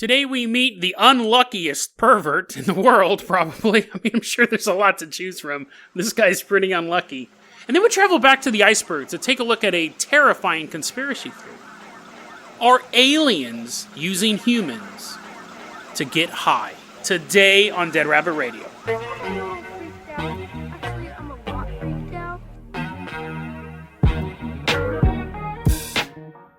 Today we meet the unluckiest pervert in the world, probably. I mean, I'm sure there's a lot to choose from. This guy's pretty unlucky. And then we travel back to the iceberg to take a look at a terrifying conspiracy theory. Are aliens using humans to get high? Today on Dead Rabbit Radio.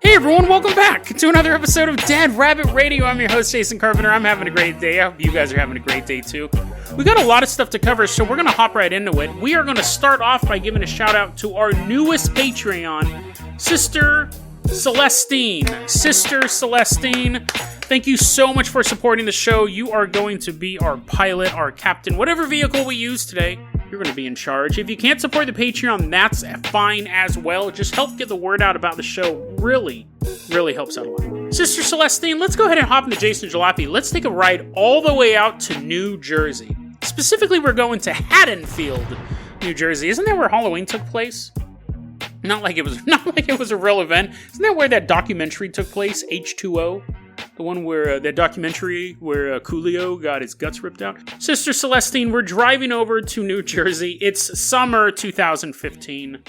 Hey everyone, welcome back to another episode of Dead Rabbit Radio. I'm your host, Jason Carpenter. I'm having a great day. I hope you guys are having a great day too. We got a lot of stuff to cover, so we're going to hop right into it. We are going to start off by giving a shout out to our newest Patreon, Sister Celestine. Sister Celestine, thank you so much for supporting the show. You are going to be our pilot, our captain, whatever vehicle we use today. You're going to be in charge. If you can't support the Patreon, that's fine as well. Just help get the word out about the show. Really helps out a lot. Sister Celestine, let's go ahead and hop into Jason Jalopy. Let's take a ride all the way out to New Jersey. Specifically, we're going to Haddonfield, New Jersey. Isn't that where Halloween took place? Not like it was a real event. Isn't that where that documentary took place, H2O? The one where, that documentary where Coolio got his guts ripped out. Sister Celestine, we're driving over to New Jersey. It's summer 2015. And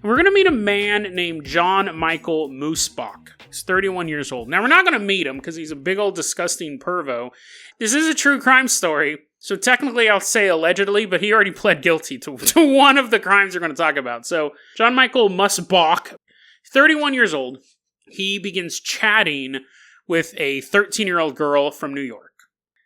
we're going to meet a man named John Michael Moosebach. He's 31 years old. Now, we're not going to meet him because he's a big old disgusting pervo. This is a true crime story. So technically, I'll say allegedly, but he already pled guilty to one of the crimes we're going to talk about. So, John Michael Moosebach, 31 years old. He begins chatting with a 13-year-old girl from New York.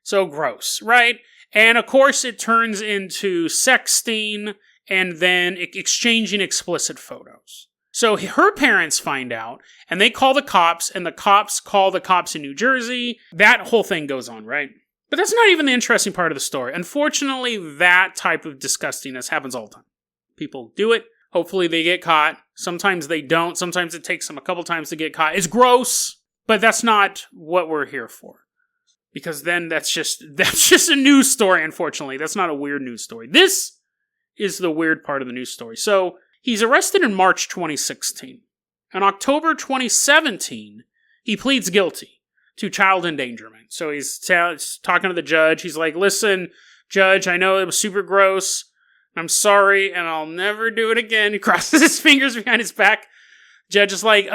So gross, right? And of course it turns into sexting and then exchanging explicit photos. So her parents find out, and they call the cops, and the cops call the cops in New Jersey. That whole thing goes on, right? But that's not even the interesting part of the story. Unfortunately, that type of disgustingness happens all the time. People do it. Hopefully they get caught. Sometimes they don't. Sometimes it takes them a couple times to get caught. It's gross. But that's not what we're here for. Because then that's just a news story, unfortunately. That's not a weird news story. This is the weird part of the news story. So, he's arrested in March 2016. In October 2017, he pleads guilty to child endangerment. So he's talking to the judge. He's like, listen, judge, I know it was super gross. I'm sorry, and I'll never do it again. He crosses his fingers behind his back. Judge is like,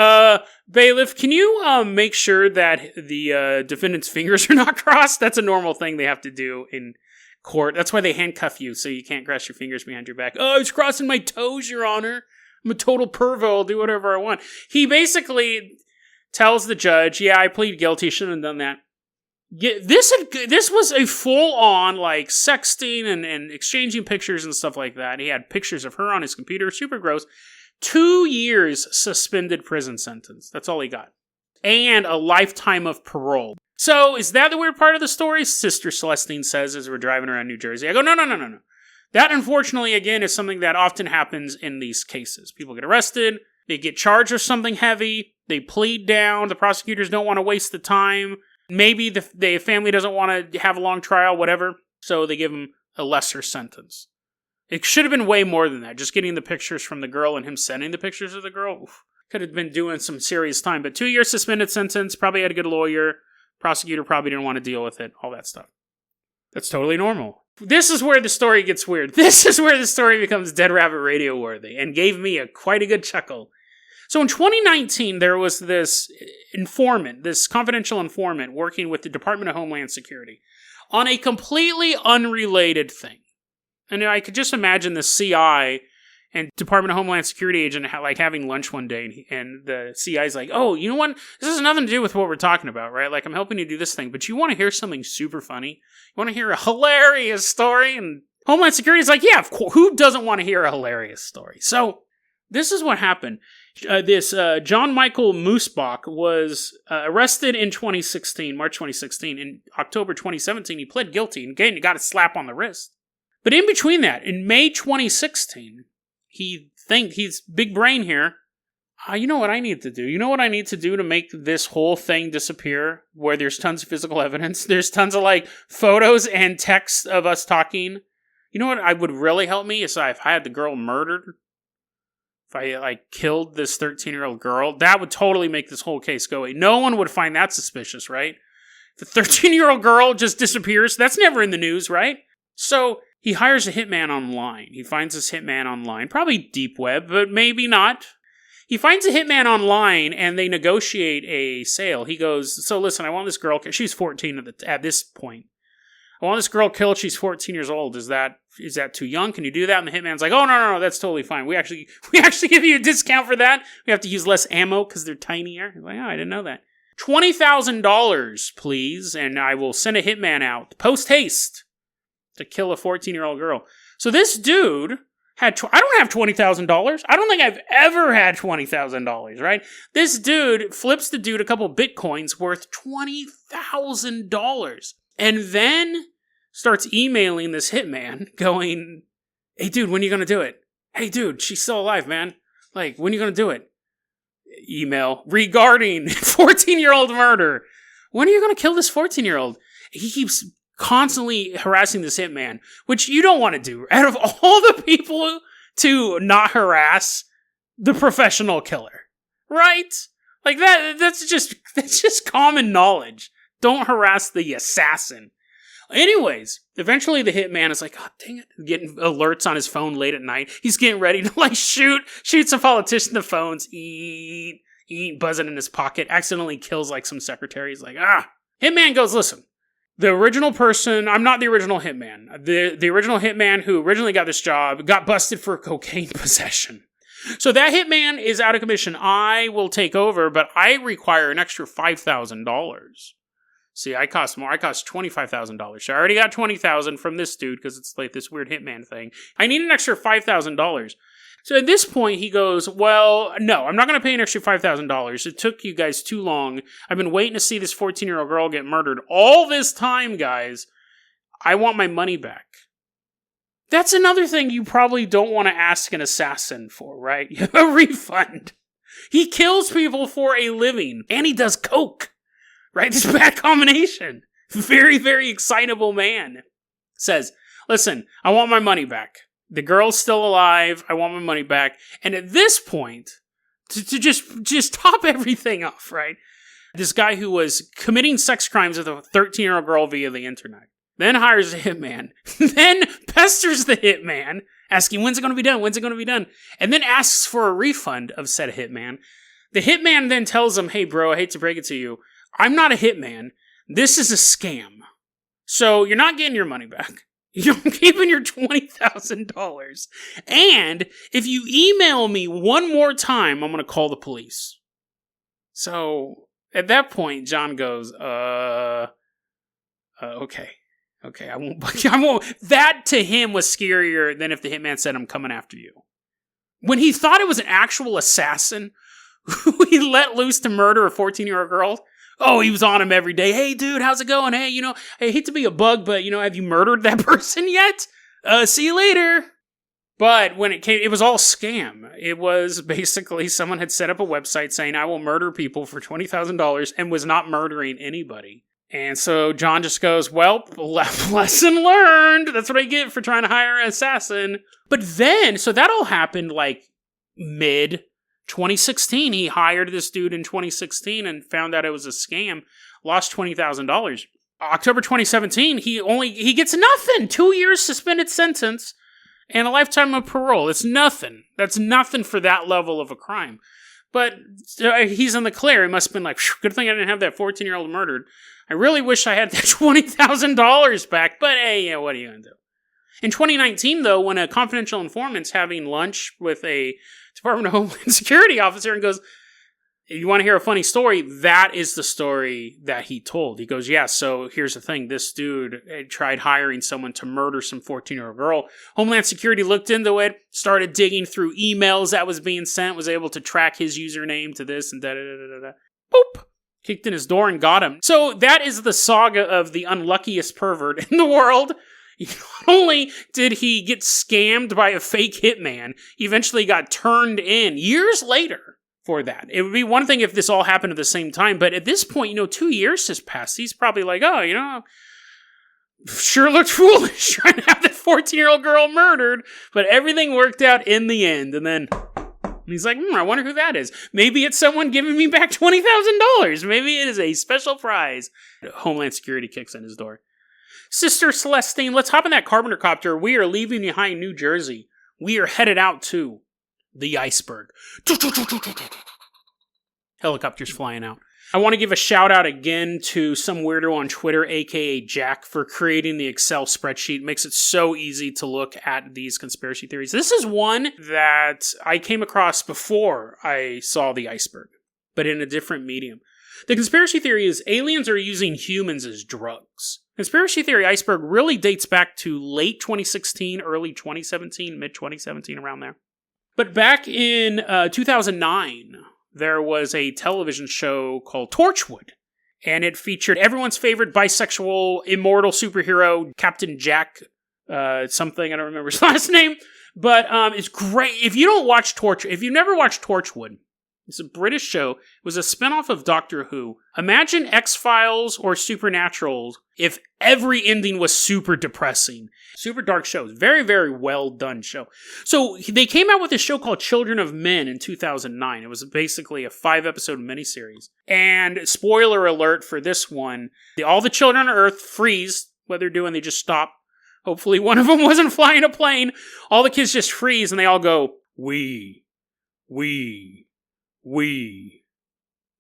bailiff, can you make sure that the defendant's fingers are not crossed? That's a normal thing they have to do in court. That's why they handcuff you, so you can't cross your fingers behind your back. Oh, I was crossing my toes, Your Honor. I'm a total pervo. I'll do whatever I want. He basically tells the judge, yeah, I plead guilty. Shouldn't have done that. Yeah, this was a full-on, like, sexting and exchanging pictures and stuff like that. He had pictures of her on his computer. Super gross. 2 years suspended prison sentence. That's all he got. And a lifetime of parole. So, is that the weird part of the story? Sister Celestine says as we're driving around New Jersey. I go, no. That, unfortunately, again, is something that often happens in these cases. People get arrested, they get charged with something heavy, they plead down, the prosecutors don't want to waste the time, maybe the family doesn't want to have a long trial, whatever, so they give them a lesser sentence. It should have been way more than that. Just getting the pictures from the girl and him sending the pictures of the girl. Oof, could have been doing some serious time. But 2 years suspended sentence. Probably had a good lawyer. Prosecutor probably didn't want to deal with it. All that stuff. That's totally normal. This is where the story gets weird. This is where the story becomes Dead Rabbit Radio worthy. And gave me quite a good chuckle. So in 2019, there was this informant, this confidential informant working with the Department of Homeland Security on a completely unrelated thing. And I could just imagine the CI and Department of Homeland Security agent like having lunch one day, and the CI's like, oh, you know what? This has nothing to do with what we're talking about, right? Like, I'm helping you do this thing, but you want to hear something super funny? You want to hear a hilarious story? And Homeland Security's like, yeah, of course. Who doesn't want to hear a hilarious story? So, this is what happened. John Michael Moosebach was arrested in 2016, March 2016. In October 2017, he pled guilty and again, got a slap on the wrist. But in between that, in May 2016, he's big brain here. You know what I need to do? You know what I need to do to make this whole thing disappear? Where there's tons of physical evidence. There's tons of, like, photos and texts of us talking. You know what I would really help me? Is if I had the girl murdered. If I, like, killed this 13-year-old girl. That would totally make this whole case go away. No one would find that suspicious, right? The 13-year-old girl just disappears. That's never in the news, right? So he hires a hitman online. He finds this hitman online, probably deep web, but maybe not. He finds a hitman online, and they negotiate a sale. He goes, so listen, I want this girl, she's 14 at this point. I want this girl killed, she's 14 years old. Is that too young? Can you do that? And the hitman's like, oh, no, that's totally fine. We actually give you a discount for that. We have to use less ammo because they're tinier. He's like, oh, I didn't know that. $20,000, please, and I will send a hitman out, post-haste, to kill a 14-year-old girl. So this dude had, I don't have $20,000. I don't think I've ever had $20,000, right? This dude flips the dude a couple bitcoins worth $20,000. And then starts emailing this hitman going, hey dude, when are you going to do it? Hey dude, she's still alive, man. Like, when are you going to do it? Email regarding 14-year-old murder. When are you going to kill this 14-year-old? He keeps constantly harassing this hitman, which you don't want to do. Out of all the people to not harass the professional killer, right? Like that's just common knowledge. Don't harass the assassin. Anyways, eventually the hitman is like, oh, dang it, getting alerts on his phone late at night. He's getting ready to like shoot some politician. The phone's buzzing in his pocket. Accidentally kills like some secretary. He's like, Hitman goes, listen, the original person, I'm not the original hitman. The original hitman who originally got this job got busted for cocaine possession. So that hitman is out of commission. I will take over, but I require an extra $5,000. See, I cost more. I cost $25,000. So I already got $20,000 from this dude because it's like this weird hitman thing. I need an extra $5,000. So at this point, he goes, well, no, I'm not going to pay an extra $5,000. It took you guys too long. I've been waiting to see this 14-year-old girl get murdered all this time, guys. I want my money back. That's another thing you probably don't want to ask an assassin for, right? A refund. He kills people for a living, and he does coke. Right? This bad combination. Very, very excitable man. Says, listen, I want my money back. The girl's still alive. I want my money back. And at this point, to just top everything off, right? This guy who was committing sex crimes with a 13-year-old girl via the internet. Then hires a hitman. Then pesters the hitman, asking, when's it going to be done? When's it going to be done? And then asks for a refund of said hitman. The hitman then tells him, hey bro, I hate to break it to you. I'm not a hitman. This is a scam. So you're not getting your money back. You're keeping your $20,000. And if you email me one more time, I'm going to call the police. So at that point, John goes, okay. Okay, I won't. That to him was scarier than if the hitman said, I'm coming after you. When he thought it was an actual assassin who he let loose to murder a 14-year-old girl, oh, he was on him every day. Hey, dude, how's it going? Hey, I hate to be a bug, but, have you murdered that person yet? See you later. But when it came, it was all scam. It was basically someone had set up a website saying, I will murder people for $20,000 and was not murdering anybody. And so John just goes, well, lesson learned. That's what I get for trying to hire an assassin. But then, so that all happened like mid 2016, he hired this dude in 2016 and found out it was a scam, lost $20,000. October 2017, he gets nothing. 2 years suspended sentence and a lifetime of parole. It's nothing. That's nothing for that level of a crime. But he's in the clear. It must have been like, good thing I didn't have that 14-year-old murdered. I really wish I had that $20,000 back, but hey, what are you going to do? In 2019, though, when a confidential informant's having lunch with a Department of Homeland Security officer and goes, you want to hear a funny story? That is the story that he told. He goes, yeah, so here's the thing. This dude tried hiring someone to murder some 14-year-old girl. Homeland Security looked into it, started digging through emails that was being sent, was able to track his username to this and da-da-da-da-da. Boop! Kicked in his door and got him. So that is the saga of the unluckiest pervert in the world. Not only did he get scammed by a fake hitman, he eventually got turned in years later for that. It would be one thing if this all happened at the same time, but at this point, 2 years has passed. He's probably like, sure looked foolish trying to have that 14-year-old girl murdered, but everything worked out in the end. And then, And he's like, I wonder who that is. Maybe it's someone giving me back $20,000. Maybe it is a special prize. Homeland Security kicks in his door. Sister Celestine, let's hop in that Carpenter copter. We are leaving behind New Jersey. We are headed out to the iceberg. Helicopters flying out. I want to give a shout out again to some weirdo on Twitter, aka Jack, for creating the Excel spreadsheet. It makes it so easy to look at these conspiracy theories. This is one that I came across before I saw the iceberg, but in a different medium. The conspiracy theory is aliens are using humans as drugs. Conspiracy theory iceberg really dates back to late 2016, early 2017, mid 2017, around there. But back in 2009, there was a television show called Torchwood, and it featured everyone's favorite bisexual immortal superhero, Captain Jack, something, I don't remember his last name, but it's great. If you've never watched Torchwood, it's a British show. It was a spinoff of Doctor Who. Imagine X-Files or Supernatural if every ending was super depressing. Super dark show. Very, very well done show. So they came out with a show called Children of Men in 2009. It was basically a 5-episode miniseries. And spoiler alert for this one, all the children on Earth freeze. What they're doing, they just stop. Hopefully one of them wasn't flying a plane. All the kids just freeze and they all go, we.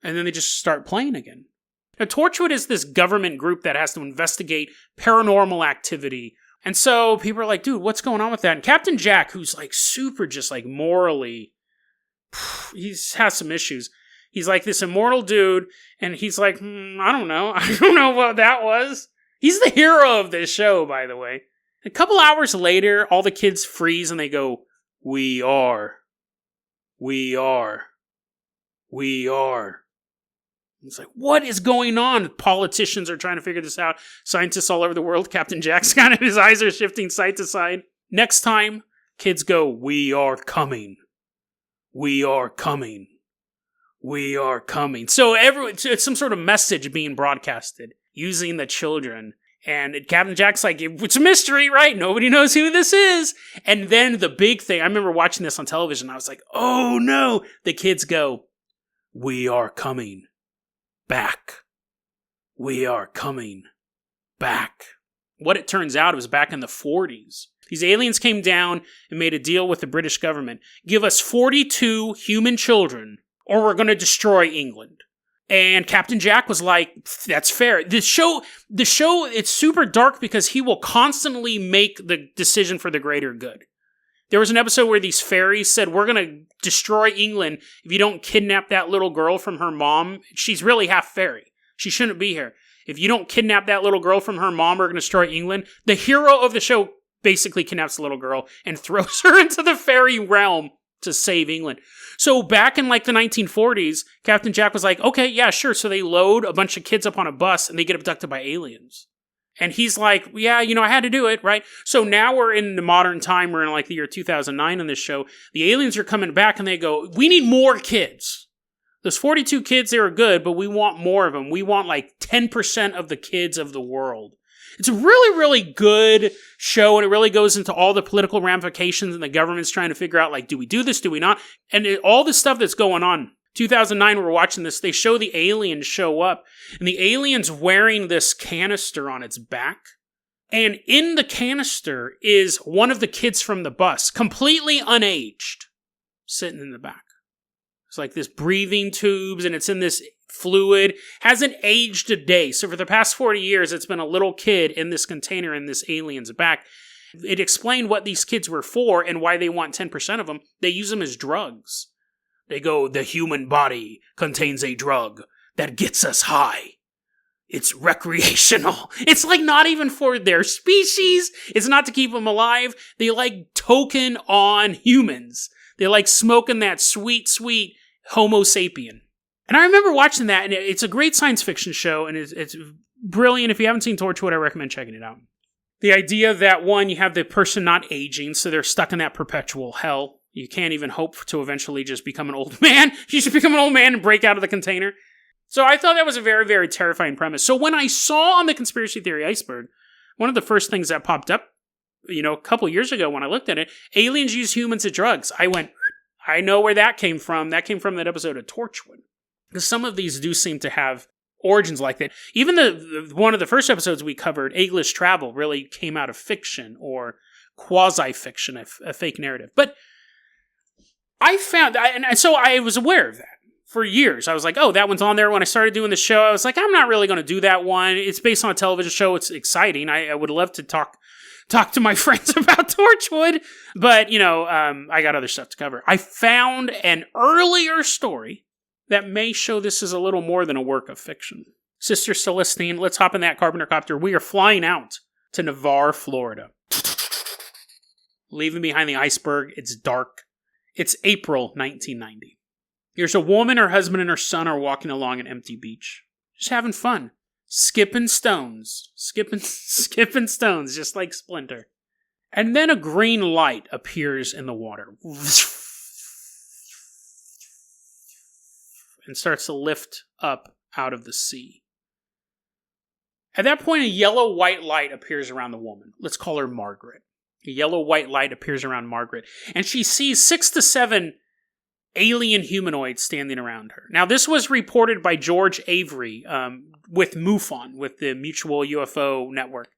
And then they just start playing again. Now, Torchwood is this government group that has to investigate paranormal activity. And so people are like, dude, what's going on with that? And Captain Jack, who's like super just like morally, he has some issues. He's like this immortal dude. And he's like, I don't know. I don't know what that was. He's the hero of this show, by the way. A couple hours later, all the kids freeze and they go, we are. It's like, what is going on? Politicians are trying to figure this out. Scientists all over the world. Captain Jack's kind of, his eyes are shifting side to side. Next time, kids go, we are coming. We are coming. We are coming. So it's some sort of message being broadcasted using the children. And Captain Jack's like, it's a mystery, right? Nobody knows who this is. And then the big thing, I remember watching this on television. I was like, oh no. The kids go, we are coming back. We are coming back. What it turns out, it was back in the 40s. These aliens came down and made a deal with the British government. Give us 42 human children or we're going to destroy England. And Captain Jack was like, that's fair. The show, it's super dark because he will constantly make the decision for the greater good. There was an episode where these fairies said, we're going to destroy England if you don't kidnap that little girl from her mom. She's really half fairy. She shouldn't be here. If you don't kidnap that little girl from her mom, we're going to destroy England. The hero of the show basically kidnaps the little girl and throws her into the fairy realm to save England. So back in like the 1940s, Captain Jack was like, okay, yeah, sure. So they load a bunch of kids up on a bus and they get abducted by aliens. And he's like, yeah, I had to do it, right? So now we're in the modern time. We're in like the year 2009 on this show. The aliens are coming back and they go, we need more kids. Those 42 kids, they were good, but we want more of them. We want like 10% of the kids of the world. It's a really, really good show, and it really goes into all the political ramifications, and the government's trying to figure out, like, do we do this, do we not? And all the stuff that's going on. 2009, we're watching this, they show the aliens show up, and the alien's wearing this canister on its back, and in the canister is one of the kids from the bus, completely unaged, sitting in the back. It's like this breathing tubes, and it's in this fluid, hasn't aged a day. So for the past 40 years, it's been a little kid in this container in this alien's back. It explained what these kids were for and why they want 10% of them. They use them as drugs. They go, the human body contains a drug that gets us high. It's recreational. It's like not even for their species. It's not to keep them alive. They like token on humans. They like smoking that sweet, sweet Homo sapien. And I remember watching that, and it's a great science fiction show, and it's brilliant. If you haven't seen Torchwood, I recommend checking it out. The idea that, one, you have the person not aging, so they're stuck in that perpetual hell. You can't even hope to eventually just become an old man. You should become an old man and break out of the container. So I thought that was a very, very terrifying premise. So when I saw on the conspiracy theory iceberg, one of the first things that popped up, a couple years ago when I looked at it, aliens use humans as drugs. I went, I know where that came from. That came from that episode of Torchwood. Because some of these do seem to have origins like that. Even the one of the first episodes we covered, English Travel, really came out of fiction or quasi-fiction, a fake narrative. But I found, and so I was aware of that for years. I was like, oh, that one's on there. When I started doing the show, I was like, I'm not really going to do that one. It's based on a television show. It's exciting. I would love to talk to my friends about Torchwood, but, I got other stuff to cover. I found an earlier story that may show this is a little more than a work of fiction. Sister Celestine, let's hop in that Carpenter copter. We are flying out to Navarre, Florida. Leaving behind the iceberg. It's dark. It's April 1990. There's a woman, her husband, and her son are walking along an empty beach. Just having fun. Skipping stones. Skipping stones, just like Splinter. And then a green light appears in the water. And starts to lift up out of the sea. At that point, a yellow-white light appears around the woman. Let's call her Margaret. A yellow-white light appears around Margaret, and she sees 6 to 7 alien humanoids standing around her. Now, this was reported by George Avery with MUFON, with the Mutual UFO Network.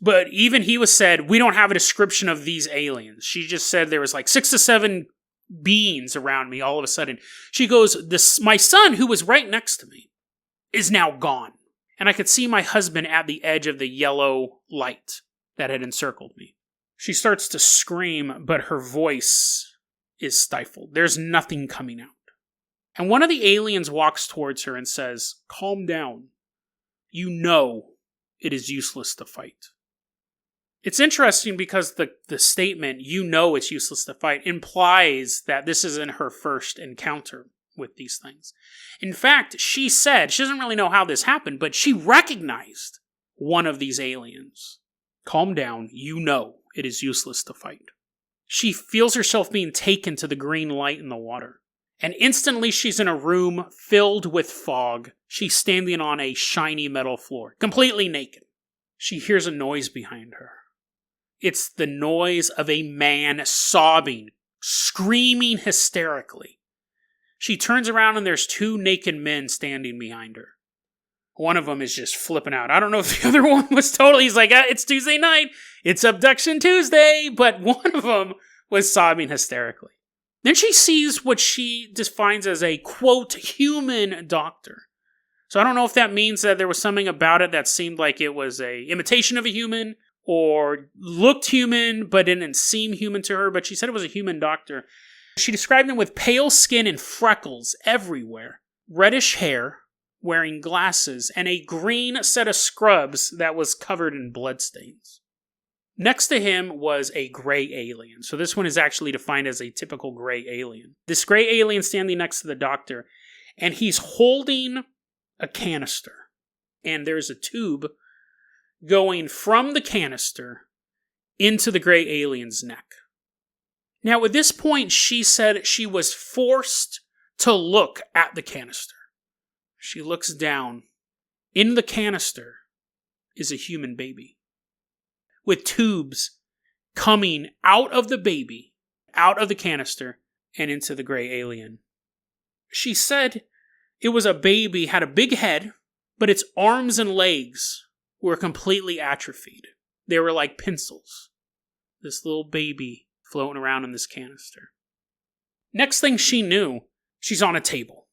But even he said, we don't have a description of these aliens. She just said there was like 6 to 7 beings around me all of a sudden. She goes, my son, who was right next to me, is now gone. And I could see my husband at the edge of the yellow light that had encircled me. She starts to scream, but her voice is stifled. There's nothing coming out. And one of the aliens walks towards her and says, calm down. You know it is useless to fight. It's interesting because the statement, you know it's useless to fight, implies that this isn't her first encounter with these things. In fact, she said, she doesn't really know how this happened, but she recognized one of these aliens. Calm down, you know it is useless to fight. She feels herself being taken to the green light in the water. And instantly she's in a room filled with fog. She's standing on a shiny metal floor, completely naked. She hears a noise behind her. It's the noise of a man sobbing, screaming hysterically. She turns around and there's 2 naked men standing behind her. One of them is just flipping out. I don't know if the other one was totally, he's like, it's Tuesday night, it's Abduction Tuesday, but one of them was sobbing hysterically. Then she sees what she defines as a, quote, human doctor. So I don't know if that means that there was something about it that seemed like it was a imitation of a human, or looked human, but didn't seem human to her, but she said it was a human doctor. She described him with pale skin and freckles everywhere, reddish hair, wearing glasses, and a green set of scrubs that was covered in bloodstains. Next to him was a gray alien. So this one is actually defined as a typical gray alien. This gray alien standing next to the doctor, and he's holding a canister. And there's a tube going from the canister into the gray alien's neck. Now, at this point, she said she was forced to look at the canister. She looks down. In the canister is a human baby, with tubes coming out of the baby, out of the canister, and into the gray alien. She said it was a baby, had a big head, but its arms and legs were completely atrophied. They were like pencils. This little baby floating around in this canister. Next thing she knew, she's on a table.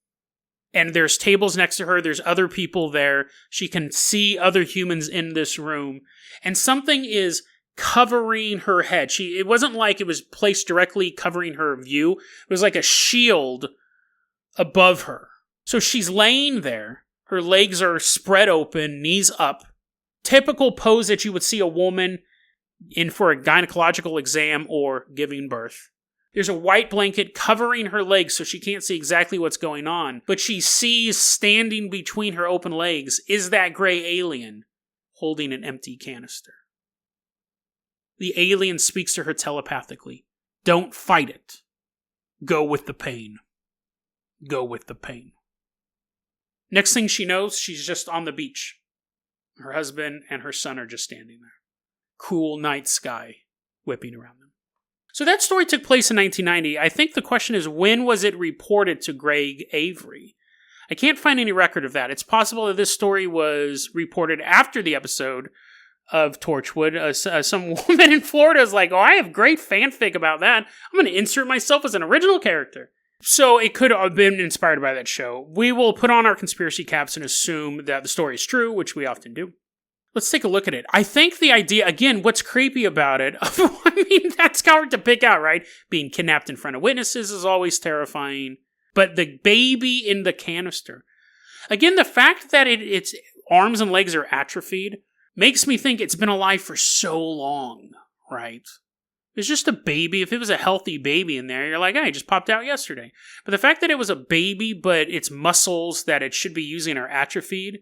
And there's tables next to her. There's other people there. She can see other humans in this room. And something is covering her head. It wasn't like it was placed directly covering her view. It was like a shield above her. So she's laying there. Her legs are spread open, knees up. Typical pose that you would see a woman in for a gynecological exam or giving birth. There's a white blanket covering her legs so she can't see exactly what's going on, but she sees standing between her open legs is that gray alien holding an empty canister. The alien speaks to her telepathically. Don't fight it. Go with the pain. Go with the pain. Next thing she knows, she's just on the beach. Her husband and her son are just standing there. Cool night sky whipping around them. So that story took place in 1990. I think the question is, when was it reported to Greg Avery? I can't find any record of that. It's possible that this story was reported after the episode of Torchwood. Some woman in Florida is like, oh, I have great fanfic about that. I'm going to insert myself as an original character. So it could have been inspired by that show. We will put on our conspiracy caps and assume that the story is true, which we often do. Let's take a look at it. I think the idea, again, what's creepy about it, I mean, that's hard to pick out, right? Being kidnapped in front of witnesses is always terrifying. But the baby in the canister. Again, the fact that its arms and legs are atrophied makes me think it's been alive for so long, right? It's just a baby. If it was a healthy baby in there, you're like, hey, it just popped out yesterday. But the fact that it was a baby, but its muscles that it should be using are atrophied,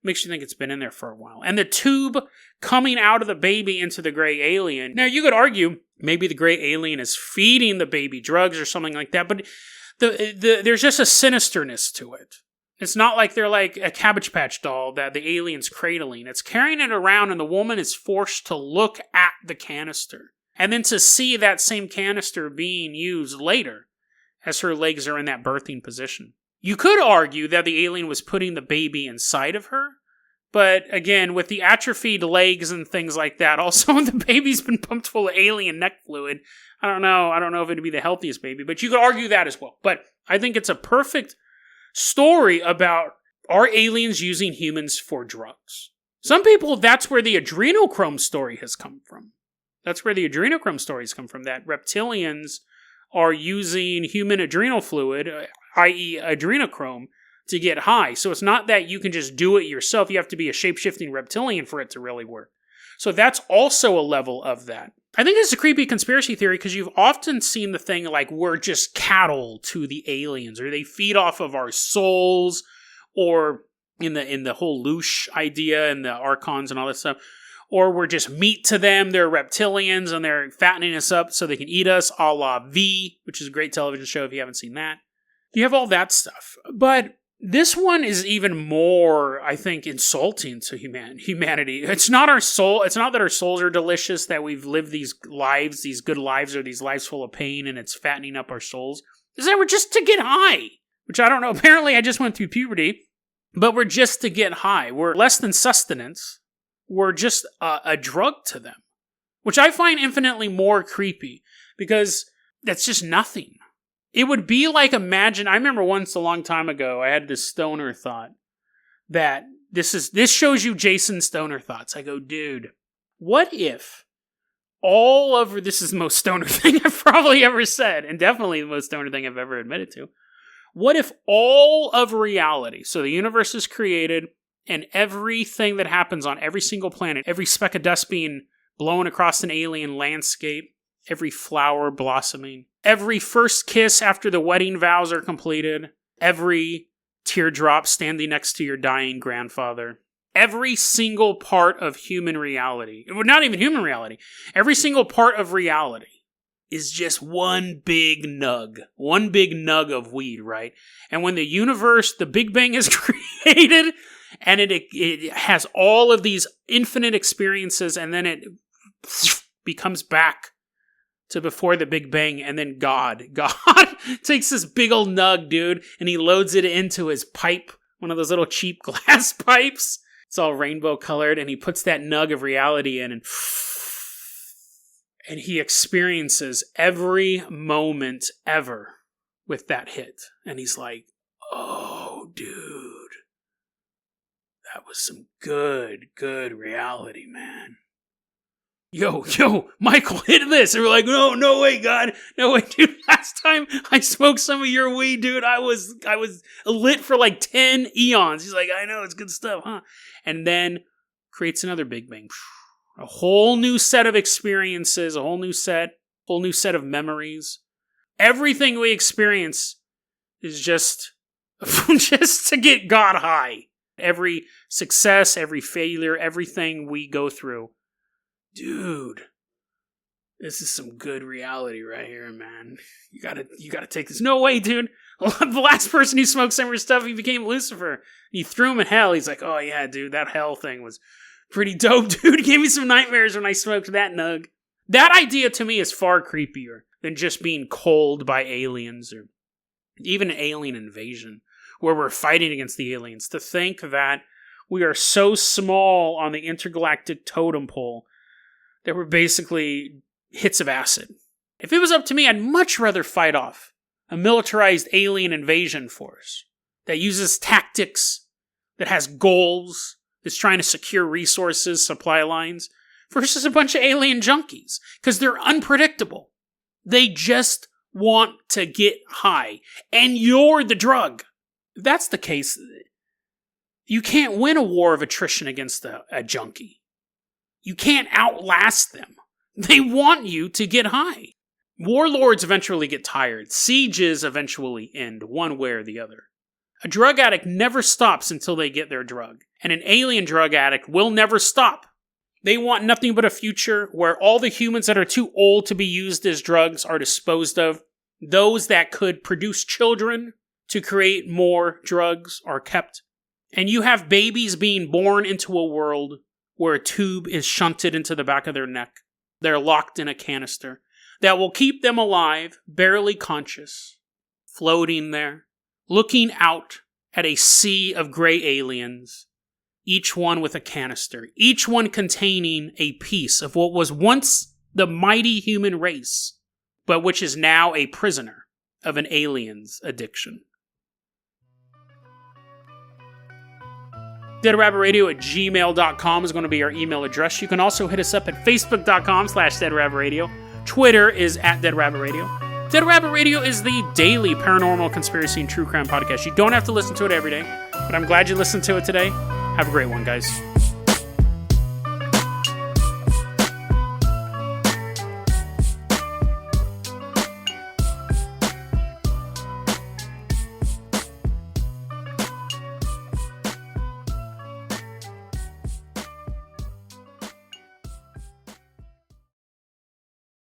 makes you think it's been in there for a while. And the tube coming out of the baby into the gray alien. Now, you could argue maybe the gray alien is feeding the baby drugs or something like that, but there's just a sinisterness to it. It's not like they're like a Cabbage Patch doll that the alien's cradling. It's carrying it around and the woman is forced to look at the canister. And then to see that same canister being used later as her legs are in that birthing position. You could argue that the alien was putting the baby inside of her, but again, with the atrophied legs and things like that, also the baby's been pumped full of alien neck fluid. I don't know if it'd be the healthiest baby, but you could argue that as well. But I think it's a perfect story about, are aliens using humans for drugs? Some people, that's where the adrenochrome story has come from. That's where the adrenochrome stories come from, that reptilians are using human adrenal fluid, i.e. adrenochrome, to get high. So it's not that you can just do it yourself. You have to be a shape-shifting reptilian for it to really work. So that's also a level of that. I think it's a creepy conspiracy theory because you've often seen the thing like we're just cattle to the aliens, or they feed off of our souls, or in the whole Loosh idea and the Archons and all that stuff, or we're just meat to them. They're reptilians and they're fattening us up so they can eat us, a la V, which is a great television show if you haven't seen that. You have all that stuff. But this one is even more, I think, insulting to humanity. It's not our soul. It's not that our souls are delicious, that we've lived these lives, these good lives, or these lives full of pain, and it's fattening up our souls. It's that we're just to get high. Which I don't know. Apparently, I just went through puberty. But we're just to get high. We're less than sustenance. We're just a drug to them. Which I find infinitely more creepy. Because that's just nothing. It would be like, imagine, I remember once a long time ago, I had this stoner thought that this shows you Jason's stoner thoughts. I go, dude, what if this is the most stoner thing I've probably ever said, and definitely the most stoner thing I've ever admitted to. What if all of reality, so the universe is created, and everything that happens on every single planet, every speck of dust being blown across an alien landscape, every flower blossoming, every first kiss after the wedding vows are completed, every teardrop standing next to your dying grandfather, every single part of human reality, well, not even human reality, every single part of reality is just one big nug of weed, right? And when the universe, the Big Bang is created, and it has all of these infinite experiences, and then it becomes back to before the Big Bang, and then God takes this big old nug, dude, and he loads it into his pipe, one of those little cheap glass pipes. It's all rainbow colored, and he puts that nug of reality in, and he experiences every moment ever with that hit. And he's like, oh, dude, that was some good reality, man. Yo, Michael, hit this. And we're like, no way, God. No way, dude. Last time I smoked some of your weed, dude, I was lit for like 10 eons. He's like, I know, it's good stuff, huh? And then creates another Big Bang. A whole new set of experiences, a whole new set of memories. Everything we experience is just to get God high. Every success, every failure, everything we go through. Dude, this is some good reality right here, man. You gotta take this. No way, dude. The last person who smoked some of your stuff, he became Lucifer. He threw him in hell. He's like, oh yeah, dude, that hell thing was pretty dope, dude. It gave me some nightmares when I smoked that nug. That idea to me is far creepier than just being cold by aliens or even an alien invasion where we're fighting against the aliens. To think that we are so small on the intergalactic totem pole that we're basically hits of acid. If it was up to me, I'd much rather fight off a militarized alien invasion force that uses tactics, that has goals, that's trying to secure resources, supply lines, versus a bunch of alien junkies, because they're unpredictable. They just want to get high, and you're the drug. If that's the case, you can't win a war of attrition against a junkie. You can't outlast them. They want you to get high. Warlords eventually get tired. Sieges eventually end, one way or the other. A drug addict never stops until they get their drug, and an alien drug addict will never stop. They want nothing but a future where all the humans that are too old to be used as drugs are disposed of. Those that could produce children to create more drugs are kept. And you have babies being born into a world where a tube is shunted into the back of their neck. They're locked in a canister that will keep them alive, barely conscious, floating there, looking out at a sea of gray aliens, each one with a canister, each one containing a piece of what was once the mighty human race, but which is now a prisoner of an alien's addiction. deadrabbitradio@gmail.com is going to be our email address. You can also hit us up at facebook.com/deadrabbitradio. Twitter is @deadrabbitradio. Dead Rabbit Radio is the daily paranormal, conspiracy, and true crime podcast. You don't have to listen to it every day, but I'm glad you listened to it today. Have a great one, guys.